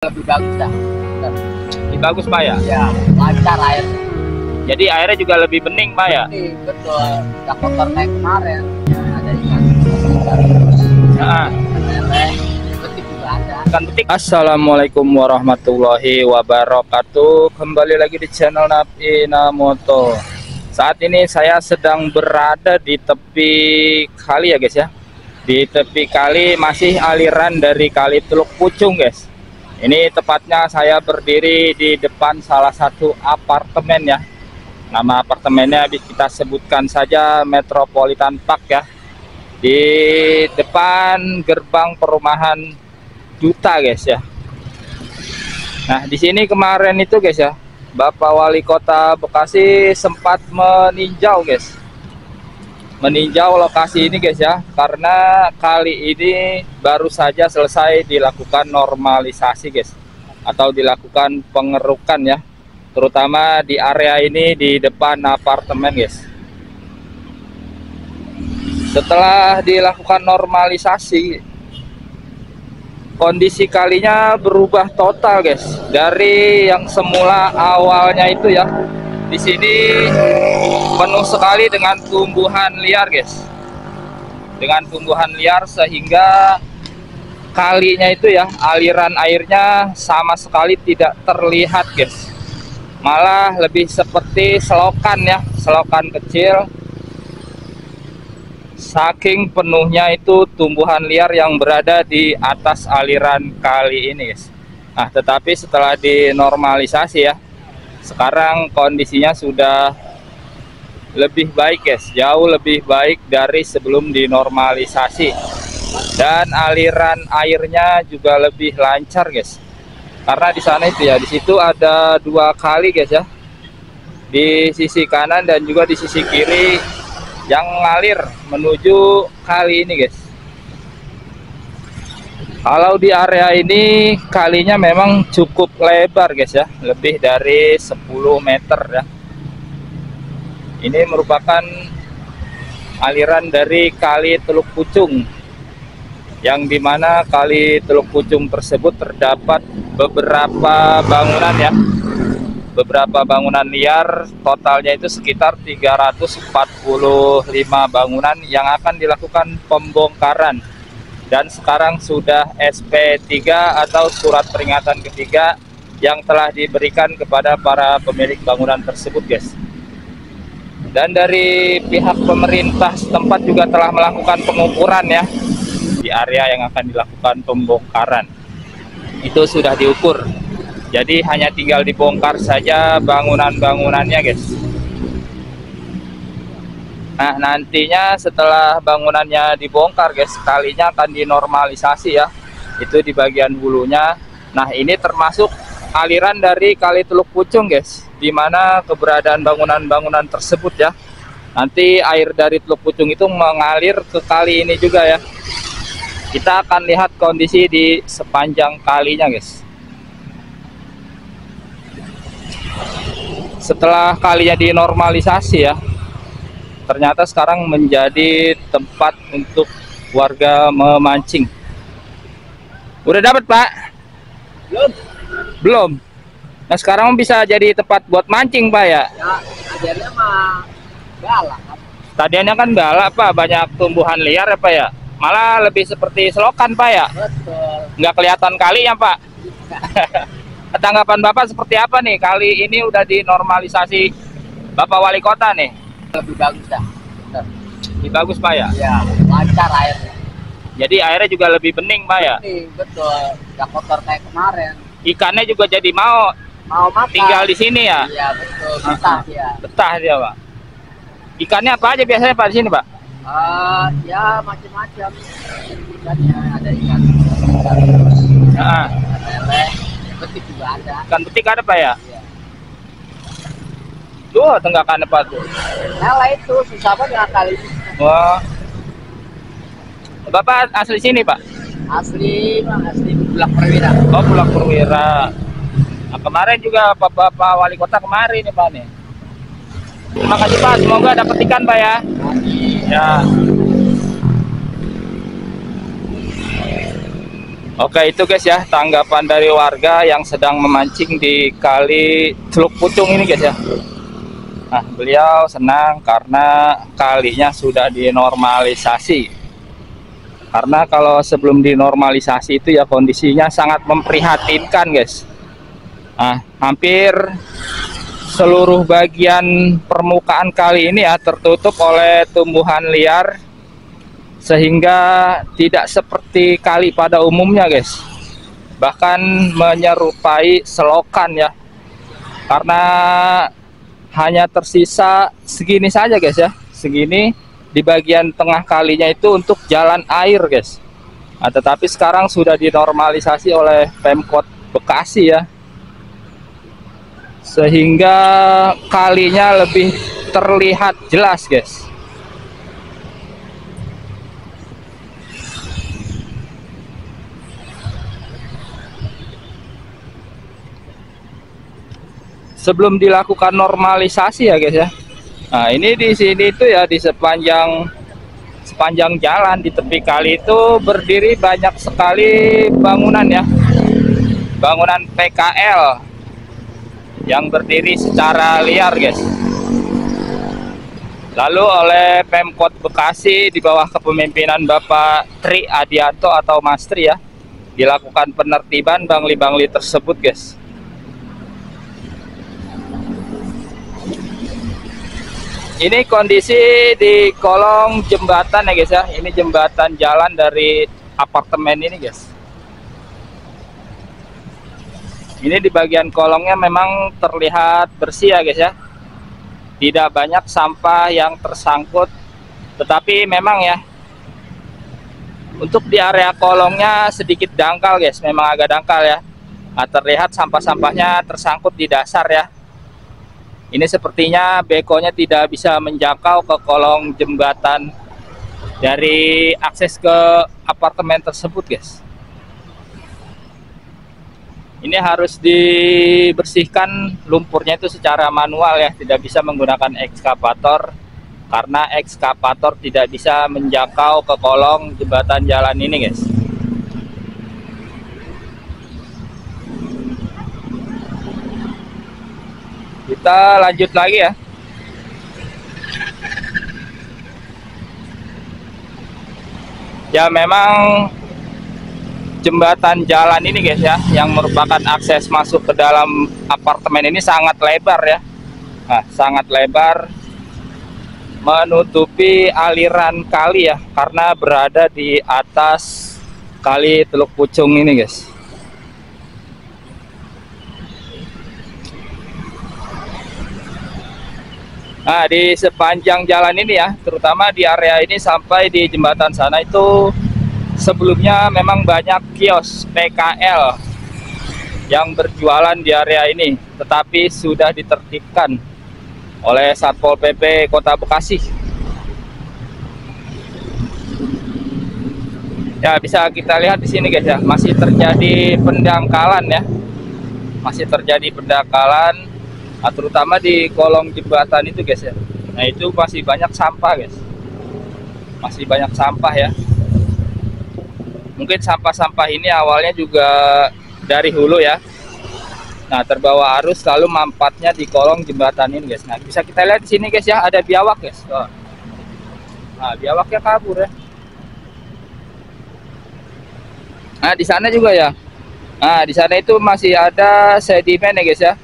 Lebih bagus dah. Lebih bagus Pak ya? Ya, lancar air. Jadi airnya juga lebih bening Pak ya? Ini betul. Gak kotor kayak kemarin. Ya, ada ikan. Nah, Lele, betik juga ada. ikan betik. Assalamualaikum warahmatullahi wabarakatuh. Kembali lagi di channel Napi Namoto. Saat ini saya sedang berada di tepi kali ya guys ya. Di tepi kali masih aliran dari Kali Teluk Pucung guys. Ini tepatnya saya berdiri di depan salah satu apartemen ya. Nama apartemennya kita sebutkan saja Metropolitan Park ya. Di depan gerbang perumahan Duta guys ya. Nah, di sini kemarin itu guys ya, Bapak Wali Kota Bekasi sempat meninjau guys. Meninjau lokasi ini guys ya, karena kali ini baru saja selesai dilakukan normalisasi guys, atau dilakukan pengerukan ya, terutama di area ini di depan apartemen guys. Setelah dilakukan normalisasi, kondisi kalinya berubah total guys, dari yang semula awalnya itu ya. Di sini penuh sekali dengan tumbuhan liar guys, dengan tumbuhan liar sehingga kalinya itu ya, aliran airnya sama sekali tidak terlihat guys, malah lebih seperti selokan ya, selokan kecil, saking penuhnya itu tumbuhan liar yang berada di atas aliran kali ini guys. Nah, tetapi setelah dinormalisasi ya, sekarang kondisinya sudah lebih baik guys, jauh lebih baik dari sebelum dinormalisasi, dan aliran airnya juga lebih lancar guys. Karena di sana itu ya, di situ ada dua kali guys ya, di sisi kanan dan juga di sisi kiri yang ngalir menuju kali ini guys. Kalau di area ini kalinya memang cukup lebar guys ya, lebih dari 10 meter ya. Ini merupakan aliran dari Kali Teluk Pucung, yang dimana Kali Teluk Pucung tersebut terdapat beberapa bangunan ya, beberapa bangunan liar, totalnya itu sekitar 345 bangunan yang akan dilakukan pembongkaran. Dan sekarang sudah SP3 atau surat peringatan ketiga yang telah diberikan kepada para pemilik bangunan tersebut guys. Dan dari pihak pemerintah setempat juga telah melakukan pengukuran ya, di area yang akan dilakukan pembongkaran. Itu sudah diukur, jadi hanya tinggal dibongkar saja bangunan-bangunannya guys. Nah, nantinya setelah bangunannya dibongkar guys, kalinya akan dinormalisasi ya, itu di bagian hulunya. Nah, ini termasuk aliran dari Kali Teluk Pucung guys, di mana keberadaan bangunan-bangunan tersebut ya. Nanti air dari Teluk Pucung itu mengalir ke kali ini juga ya. Kita akan lihat kondisi di sepanjang kalinya guys. Setelah kalinya dinormalisasi ya, ternyata sekarang menjadi tempat untuk warga memancing. Udah dapat Pak? Belum. Belum. Nah, sekarang bisa jadi tempat buat mancing Pak ya? Ya, ajarnya mah galak kan. Tadinya kan galak Pak, banyak tumbuhan liar ya Pak ya? Malah lebih seperti selokan Pak ya? Betul. Nggak kelihatan kali ya Pak? Tanggapan Bapak seperti apa nih? Kali ini udah dinormalisasi Bapak Wali Kota nih. Lebih bagus dah. Lebih bagus Pak ya? Ya, lancar airnya. Jadi airnya juga lebih bening Pak ya? Ini betul. Gak kotor kayak kemarin. Ikannya juga jadi mau Makan. tinggal di sini ya? Iya betul. Betah ya. Betah dia Pak. Ikannya apa aja biasanya Pak di sini Pak? Ya macam-macam. Ikannya ada ikan. Nah, Lele, betik juga ada. ikan betik ada Pak ya? Iya. Tuh tenggakan Pak tuh. Lele itu susah banget kali ini. Wah. Bapak asli sini Pak? Asli Bulak Perwira. Oh, Bulak Perwira. Nah, kemarin juga Bapak Wali Kota kemarin nih Pak nih. Terima kasih Pak, semoga dapat ikan Pak ya. Ya. Oke, itu guys ya tanggapan dari warga yang sedang memancing di kali Teluk Pucung ini guys ya. Nah, beliau senang karena kalinya sudah dinormalisasi. Karena kalau sebelum dinormalisasi itu ya kondisinya sangat memprihatinkan guys. Nah, hampir seluruh bagian permukaan kali ini ya tertutup oleh tumbuhan liar, sehingga tidak seperti kali pada umumnya guys, bahkan menyerupai selokan ya, karena hanya tersisa segini saja guys ya, segini di bagian tengah kalinya itu untuk jalan air guys. Nah, tetapi sekarang sudah dinormalisasi oleh Pemkot Bekasi ya, sehingga kalinya lebih terlihat jelas guys. Sebelum dilakukan normalisasi ya guys ya. Nah, ini di sini itu ya di sepanjang jalan di tepi kali itu berdiri banyak sekali bangunan ya. Bangunan PKL yang berdiri secara liar guys. Lalu oleh Pemkot Bekasi di bawah kepemimpinan Bapak Tri Adianto atau Mas Tri ya, dilakukan penertiban bangli-bangli tersebut guys. Ini kondisi di kolong jembatan ya guys ya. Ini jembatan jalan dari apartemen ini guys. Ini di bagian kolongnya memang terlihat bersih ya guys ya. Tidak banyak sampah yang tersangkut. Tetapi memang ya, untuk di area kolongnya sedikit dangkal guys. Memang agak dangkal ya. Nah, terlihat sampah-sampahnya tersangkut di dasar ya. Ini sepertinya bekonya tidak bisa menjangkau ke kolong jembatan dari akses ke apartemen tersebut guys. Ini harus dibersihkan lumpurnya itu secara manual ya, tidak bisa menggunakan ekskavator karena ekskavator tidak bisa menjangkau ke kolong jembatan jalan ini guys. Kita lanjut lagi ya. Ya memang jembatan jalan ini guys ya, yang merupakan akses masuk ke dalam apartemen ini sangat lebar ya. Nah, sangat lebar menutupi aliran kali ya, karena berada di atas kali Teluk Pucung ini guys. Nah, di sepanjang jalan ini ya, terutama di area ini sampai di jembatan sana itu sebelumnya memang banyak kios PKL yang berjualan di area ini, tetapi sudah ditertibkan oleh Satpol PP Kota Bekasi. Ya, bisa kita lihat di sini guys ya, masih terjadi pendangkalan ya. Masih terjadi pendangkalan. Nah, terutama di kolong jembatan itu guys ya. Nah, itu masih banyak sampah guys. Masih banyak sampah ya. Mungkin sampah-sampah ini awalnya juga dari hulu ya. Nah, terbawa arus lalu mampatnya di kolong jembatan ini guys. Nah, bisa kita lihat di sini guys ya, ada biawak guys. Oh. Nah, biawaknya kabur ya. Nah, di sana juga ya. Nah, di sana itu masih ada sedimen ya guys ya.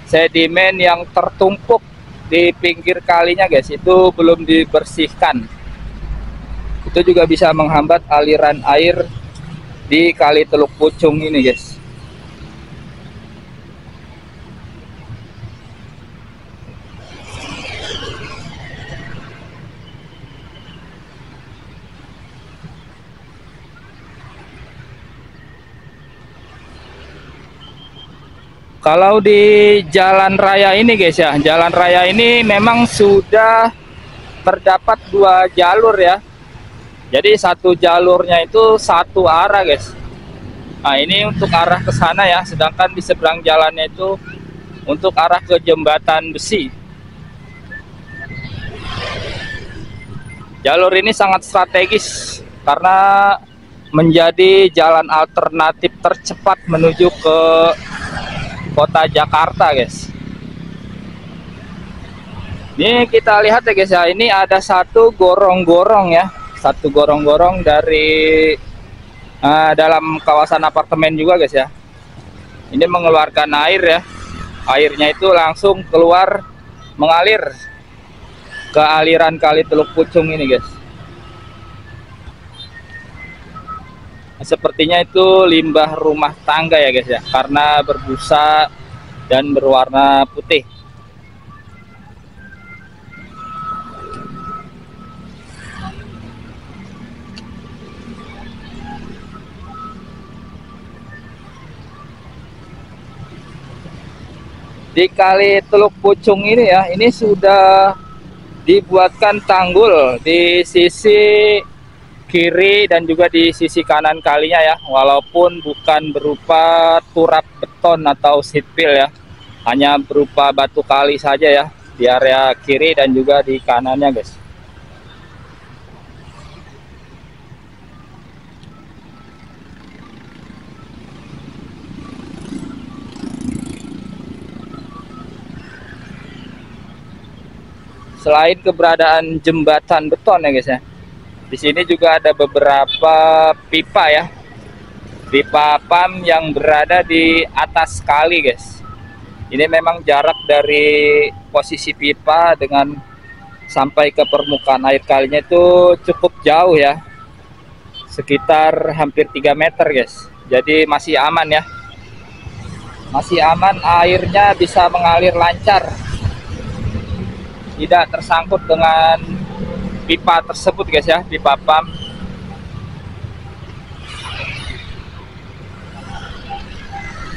Sedimen yang tertumpuk di pinggir kalinya guys, itu belum dibersihkan. Itu juga bisa menghambat aliran air di kali Teluk Pucung ini guys. Kalau di jalan raya ini guys ya, jalan raya ini memang sudah terdapat 2 jalur ya. Jadi satu jalurnya itu satu arah guys. Nah, ini untuk arah ke sana ya, sedangkan di seberang jalannya itu untuk arah ke jembatan besi. Jalur ini sangat strategis karena menjadi jalan alternatif tercepat menuju ke kota Jakarta, guys. Ini kita lihat ya guys ya, ini ada satu gorong-gorong ya, satu gorong-gorong dari dalam kawasan apartemen juga guys ya. Ini mengeluarkan air ya, airnya itu langsung keluar mengalir ke aliran kali Teluk Pucung ini guys. Sepertinya itu limbah rumah tangga ya guys ya, karena berbusa dan berwarna putih. Di kali Teluk Pucung ini ya, ini sudah dibuatkan tanggul di sisi kiri dan juga di sisi kanan kalinya ya, walaupun bukan berupa turap beton atau sipil ya, hanya berupa batu kali saja ya di area kiri dan juga di kanannya guys. Selain keberadaan jembatan beton ya guys ya, di sini juga ada beberapa pipa ya, pipa PAM yang berada di atas kali guys. Ini memang jarak dari posisi pipa dengan sampai ke permukaan air kalinya itu cukup jauh ya, sekitar hampir 3 meter guys. Jadi masih aman ya, masih aman, airnya bisa mengalir lancar, tidak tersangkut dengan pipa tersebut guys ya, pipa PAM.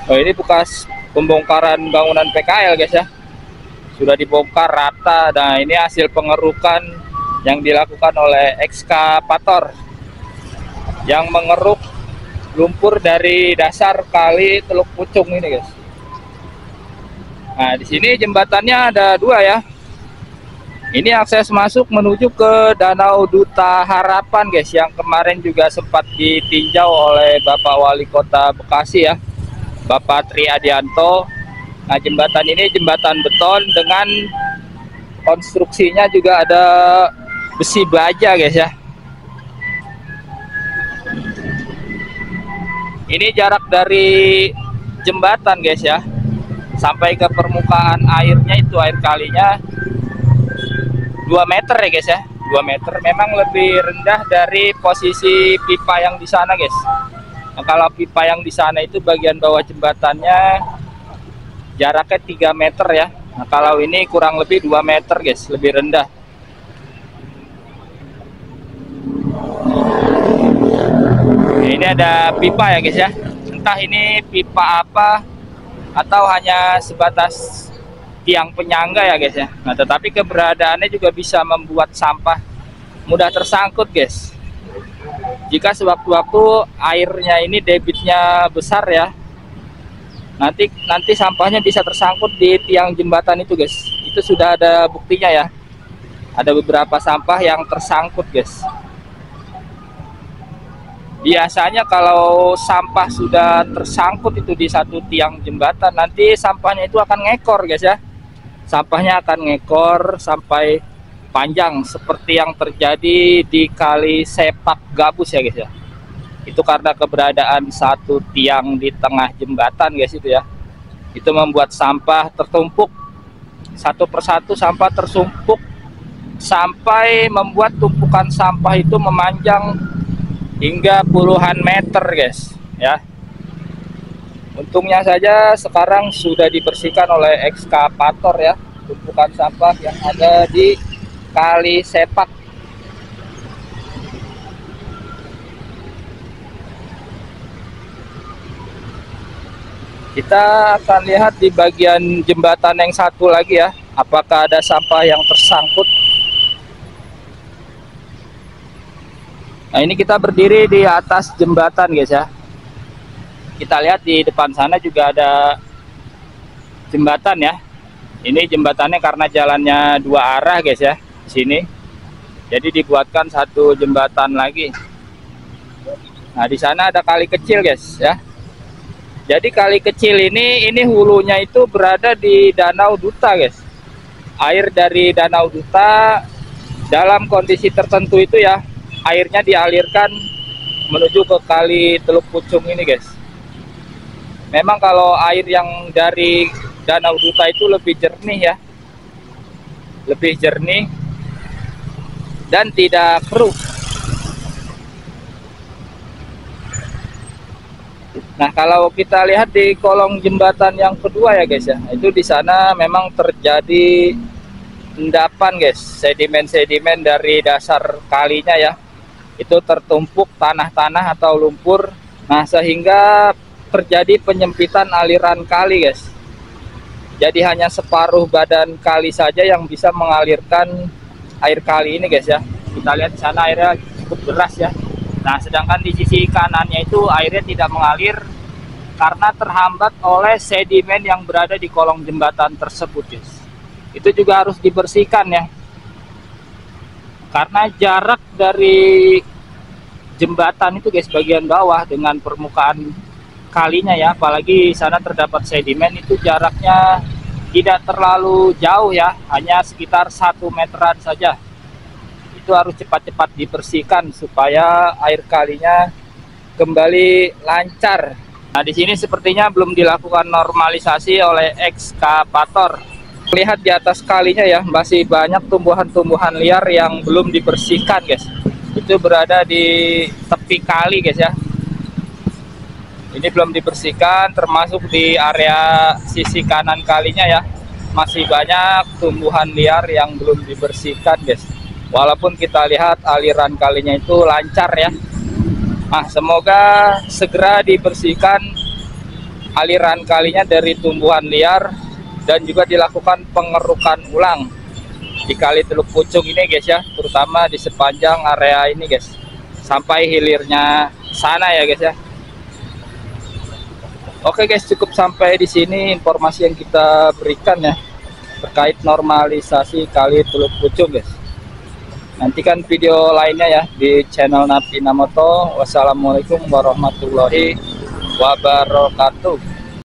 Oh, ini bekas pembongkaran bangunan PKL guys ya, sudah dibongkar rata. Nah, ini hasil pengerukan yang dilakukan oleh ekskavator yang mengeruk lumpur dari dasar kali Teluk Pucung ini guys. Nah, di sini jembatannya ada 2 ya. Ini akses masuk menuju ke Danau Duta Harapan guys, yang kemarin juga sempat ditinjau oleh Bapak Wali Kota Bekasi ya, Bapak Tri Adianto. Nah, jembatan ini jembatan beton dengan konstruksinya juga ada besi baja guys ya. Ini jarak dari jembatan guys ya sampai ke permukaan airnya, itu air kalinya 2 meter ya guys ya, 2 meter. Memang lebih rendah dari posisi pipa yang di sana guys. Nah, kalau pipa yang di sana itu bagian bawah jembatannya jaraknya 3 meter ya. Nah, kalau ini kurang lebih 2 meter guys, lebih rendah. Ini ada pipa ya guys ya, entah ini pipa apa atau hanya sebatas tiang penyangga ya guys ya. Nah, tetapi keberadaannya juga bisa membuat sampah mudah tersangkut guys. Jika sewaktu-waktu airnya ini debitnya besar ya, nanti sampahnya bisa tersangkut di tiang jembatan itu guys. Itu sudah ada buktinya ya, ada beberapa sampah yang tersangkut guys. Biasanya kalau sampah sudah tersangkut itu di satu tiang jembatan, nanti sampahnya itu akan ngekor guys ya. Sampahnya akan ngekor sampai panjang seperti yang terjadi di Kali Sepak Gabus ya guys ya. Itu karena keberadaan satu tiang di tengah jembatan guys itu ya. Itu membuat sampah tertumpuk, satu persatu sampah tersumpuk sampai membuat tumpukan sampah itu memanjang hingga puluhan meter guys ya. Untungnya saja sekarang sudah dibersihkan oleh ekskavator ya, tumpukan sampah yang ada di Kali Sepak. Kita akan lihat di bagian jembatan yang satu lagi ya, apakah ada sampah yang tersangkut. Nah, ini kita berdiri di atas jembatan guys ya. Kita lihat di depan sana juga ada jembatan ya. Ini jembatannya karena jalannya 2 arah guys ya di sini. Jadi dibuatkan satu jembatan lagi. Nah, di sana ada kali kecil, guys, ya. Jadi kali kecil ini hulunya itu berada di Danau Duta, guys. Air dari Danau Duta dalam kondisi tertentu itu ya, airnya dialirkan menuju ke kali Teluk Pucung ini, guys. Memang kalau air yang dari Danau Duta itu lebih jernih ya. Lebih jernih dan tidak keruh. Nah, kalau kita lihat di kolong jembatan yang kedua ya, guys ya, itu di sana memang terjadi endapan, guys, sedimen-sedimen dari dasar kalinya ya. Itu tertumpuk tanah-tanah atau lumpur. Nah, sehingga terjadi penyempitan aliran kali, guys. Jadi hanya separuh badan kali saja yang bisa mengalirkan air kali ini, guys ya. Kita lihat di sana airnya cukup deras ya. Nah, sedangkan di sisi kanannya itu airnya tidak mengalir karena terhambat oleh sedimen yang berada di kolong jembatan tersebut, guys. Itu juga harus dibersihkan ya. Karena jarak dari jembatan itu, guys, bagian bawah dengan permukaan kalinya ya, apalagi sana terdapat sedimen, itu jaraknya tidak terlalu jauh ya, hanya sekitar 1 meteran saja. Itu harus cepat-cepat dibersihkan supaya air kalinya kembali lancar. Nah, di sini sepertinya belum dilakukan normalisasi oleh ekskavator. Lihat di atas kalinya ya, masih banyak tumbuhan-tumbuhan liar yang belum dibersihkan, guys. Itu berada di tepi kali, guys ya. Ini belum dibersihkan, termasuk di area sisi kanan kalinya ya. Masih banyak tumbuhan liar yang belum dibersihkan, guys. Walaupun kita lihat aliran kalinya itu lancar ya. Nah, semoga segera dibersihkan aliran kalinya dari tumbuhan liar dan juga dilakukan pengerukan ulang di kali Teluk Pucung ini, guys ya, terutama di sepanjang area ini, guys, sampai hilirnya sana ya, guys ya. Oke, guys, cukup sampai di sini informasi yang kita berikan ya terkait normalisasi kali Teluk Pucung, guys. Nantikan video lainnya ya di channel Napi Inamoto. Wassalamualaikum warahmatullahi wabarakatuh.